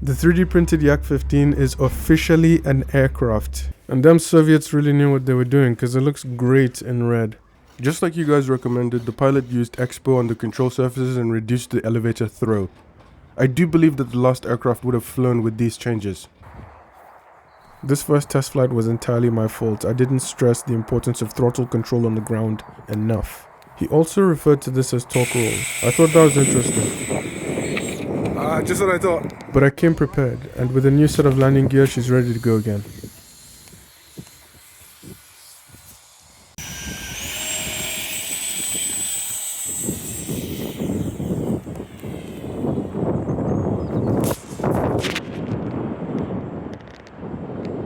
The 3D printed Yak-15 is officially an aircraft. And them Soviets really knew what they were doing because it looks great in red. Just like you guys recommended, the pilot used Expo on the control surfaces and reduced the elevator throw. I do believe that the last aircraft would have flown with these changes. This first test flight was entirely my fault. I didn't stress the importance of throttle control on the ground enough. He also referred to this as torque roll. I thought that was interesting. Just what I thought. But I came prepared, and with a new set of landing gear, she's ready to go again.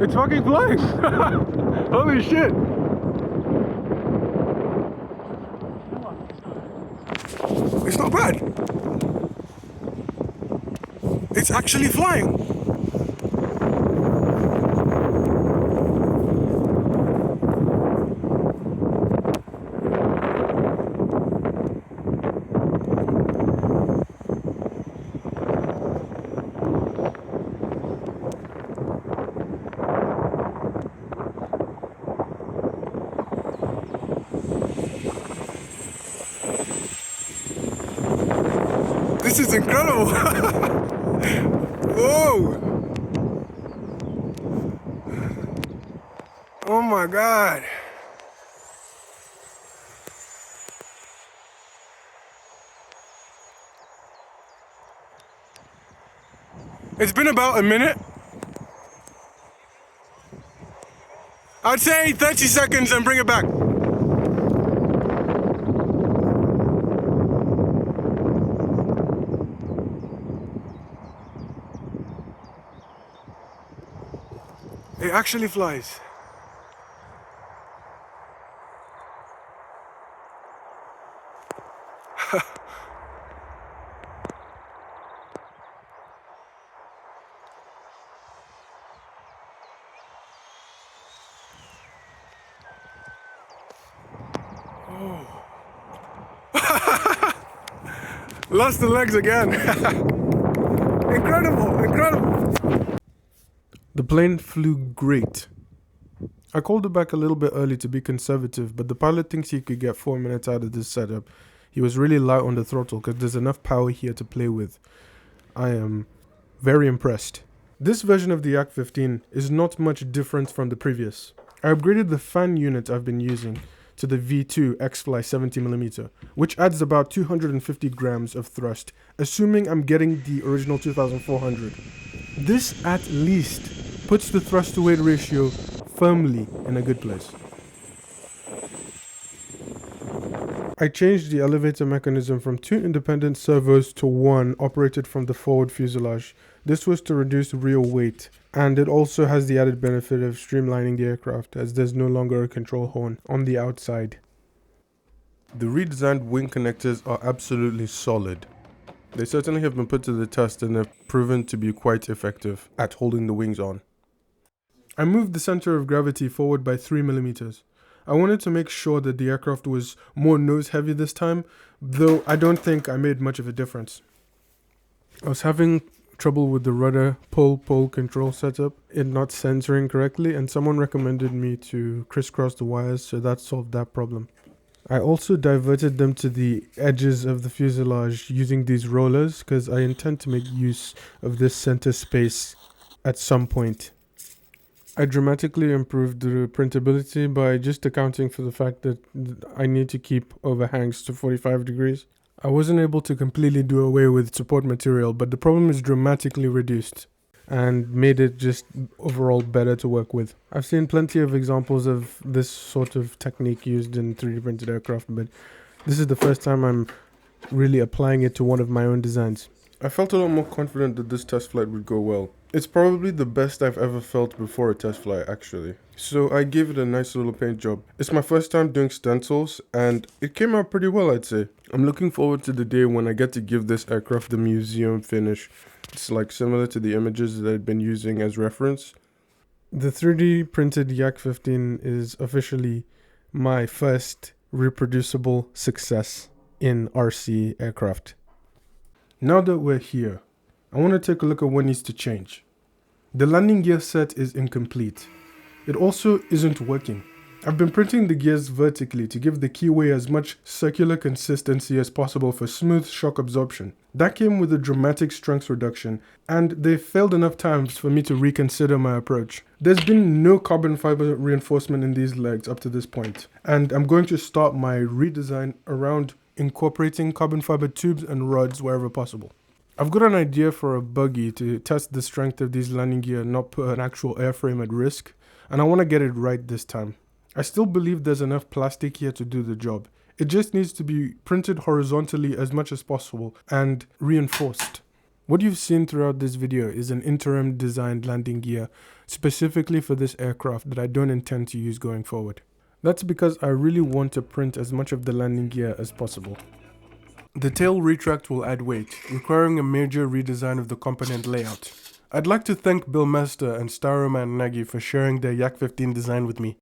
It's fucking flying! Holy shit! It's not bad. It's actually flying. This is incredible! Whoa! Oh my god! It's been about a minute. I'd say 30 seconds and bring it back. It actually flies. Lost the legs again. Incredible, incredible. The plane flew great. I called it back a little bit early to be conservative, but the pilot thinks he could get 4 minutes out of this setup. He was really light on the throttle because there's enough power here to play with. I am very impressed. This version of the Yak-15 is not much different from the previous. I upgraded the fan unit I've been using to the V2 X-Fly 70mm, which adds about 250 grams of thrust, assuming I'm getting the original 2400. This at least puts the thrust to weight ratio firmly in a good place. I changed the elevator mechanism from 2 independent servos to 1 operated from the forward fuselage. This was to reduce real weight, and it also has the added benefit of streamlining the aircraft as there's no longer a control horn on the outside. The redesigned wing connectors are absolutely solid. They certainly have been put to the test and have proven to be quite effective at holding the wings on. I moved the center of gravity forward by 3mm. I wanted to make sure that the aircraft was more nose heavy this time, though I don't think I made much of a difference. I was having trouble with the rudder pull control setup, it not centering correctly, and someone recommended me to crisscross the wires, so that solved that problem. I also diverted them to the edges of the fuselage using these rollers because I intend to make use of this center space at some point. I dramatically improved the printability by just accounting for the fact that I need to keep overhangs to 45 degrees. I wasn't able to completely do away with support material, but the problem is dramatically reduced and made it just overall better to work with. I've seen plenty of examples of this sort of technique used in 3D printed aircraft, but this is the first time I'm really applying it to one of my own designs. I felt a lot more confident that this test flight would go well. It's probably the best I've ever felt before a test flight, actually. So I gave it a nice little paint job. It's my first time doing stencils, and it came out pretty well, I'd say. I'm looking forward to the day when I get to give this aircraft the museum finish. It's like similar to the images that I'd been using as reference. The 3D printed Yak-15 is officially my first reproducible success in RC aircraft. Now that we're here, I want to take a look at what needs to change. The landing gear set is incomplete. It also isn't working. I've been printing the gears vertically to give the keyway as much circular consistency as possible for smooth shock absorption. That came with a dramatic strength reduction, and they've failed enough times for me to reconsider my approach. There's been no carbon fiber reinforcement in these legs up to this point, and I'm going to start my redesign around incorporating carbon fiber tubes and rods wherever possible. I've got an idea for a buggy to test the strength of these landing gear and not put an actual airframe at risk, and I want to get it right this time. I still believe there's enough plastic here to do the job. It just needs to be printed horizontally as much as possible and reinforced. What you've seen throughout this video is an interim designed landing gear specifically for this aircraft that I don't intend to use going forward. That's because I really want to print as much of the landing gear as possible. The tail retract will add weight, requiring a major redesign of the component layout. I'd like to thank Bill Mester and Styroman Nagy for sharing their Yak 15 design with me.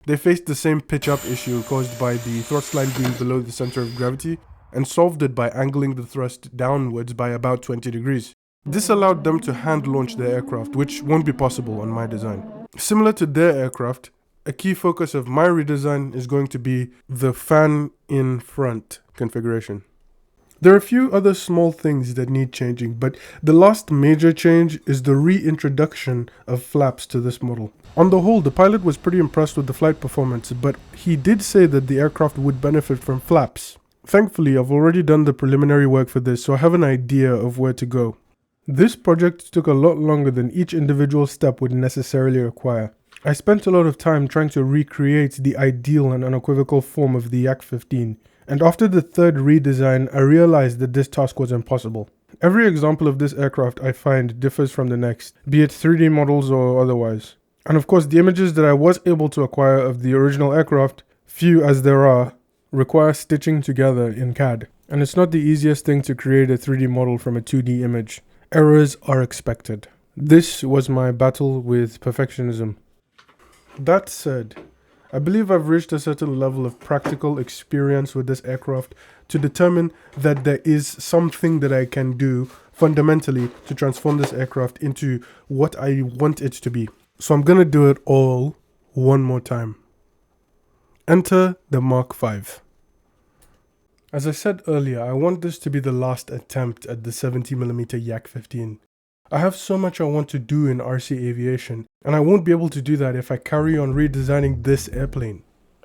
They faced the same pitch-up issue caused by the thrust line being below the center of gravity and solved it by angling the thrust downwards by about 20 degrees. This allowed them to hand-launch their aircraft, which won't be possible on my design. Similar to their aircraft, a key focus of my redesign is going to be the fan in front configuration. There are a few other small things that need changing, but the last major change is the reintroduction of flaps to this model. On the whole, the pilot was pretty impressed with the flight performance, but he did say that the aircraft would benefit from flaps. Thankfully, I've already done the preliminary work for this, so I have an idea of where to go. This project took a lot longer than each individual step would necessarily require. I spent a lot of time trying to recreate the ideal and unequivocal form of the Yak 15. And after the third redesign, I realized that this task was impossible. Every example of this aircraft I find differs from the next, be it 3D models or otherwise. And of course, the images that I was able to acquire of the original aircraft, few as there are, require stitching together in CAD. And it's not the easiest thing to create a 3D model from a 2D image. Errors are expected. This was my battle with perfectionism. That said, I believe I've reached a certain level of practical experience with this aircraft to determine that there is something that I can do fundamentally to transform this aircraft into what I want it to be. So I'm gonna do it all one more time. Enter the Mark V. As I said earlier, I want this to be the last attempt at the 70mm Yak 15. I have so much I want to do in RC aviation, and I won't be able to do that if I carry on redesigning this airplane.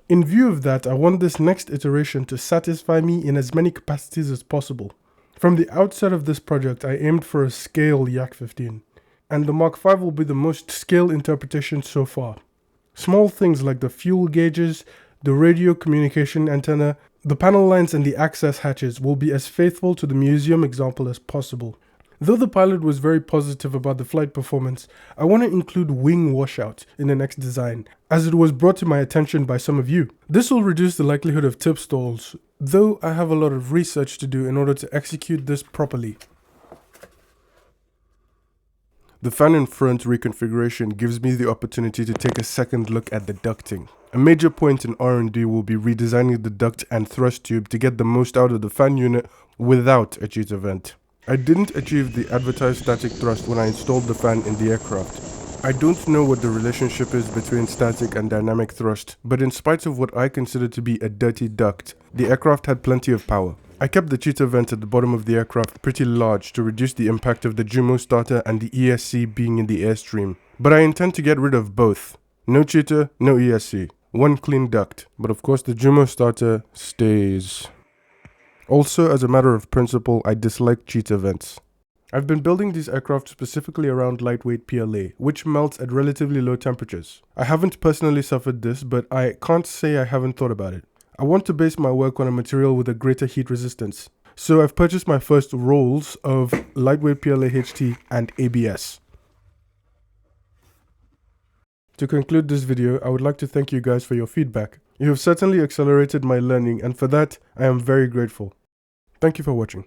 In view of that, I want this next iteration to satisfy me in as many capacities as possible. From the outset of this project, I aimed for a scale Yak 15, and the Mark V will be the most scale interpretation so far. Small things like the fuel gauges, the radio communication antenna, the panel lines and the access hatches will be as faithful to the museum example as possible. Though the pilot was very positive about the flight performance, I want to include wing washout in the next design, as it was brought to my attention by some of you. This will reduce the likelihood of tip stalls, though I have a lot of research to do in order to execute this properly. The fan in front reconfiguration gives me the opportunity to take a second look at the ducting. A major point in R&D will be redesigning the duct and thrust tube to get the most out of the fan unit without a cheater vent. I didn't achieve the advertised static thrust when I installed the fan in the aircraft. I don't know what the relationship is between static and dynamic thrust, but in spite of what I consider to be a dirty duct, the aircraft had plenty of power. I kept the cheater vent at the bottom of the aircraft pretty large to reduce the impact of the Jumo starter and the ESC being in the airstream, but I intend to get rid of both. No cheater, no ESC. One clean duct, but of course the Jumo starter stays. Also, as a matter of principle, I dislike cheater vents. I've been building these aircraft specifically around lightweight PLA, which melts at relatively low temperatures. I haven't personally suffered this, but I can't say I haven't thought about it. I want to base my work on a material with a greater heat resistance, so I've purchased my first rolls of lightweight PLA HT and ABS. To conclude this video, I would like to thank you guys for your feedback. You have certainly accelerated my learning, and for that, I am very grateful. Thank you for watching.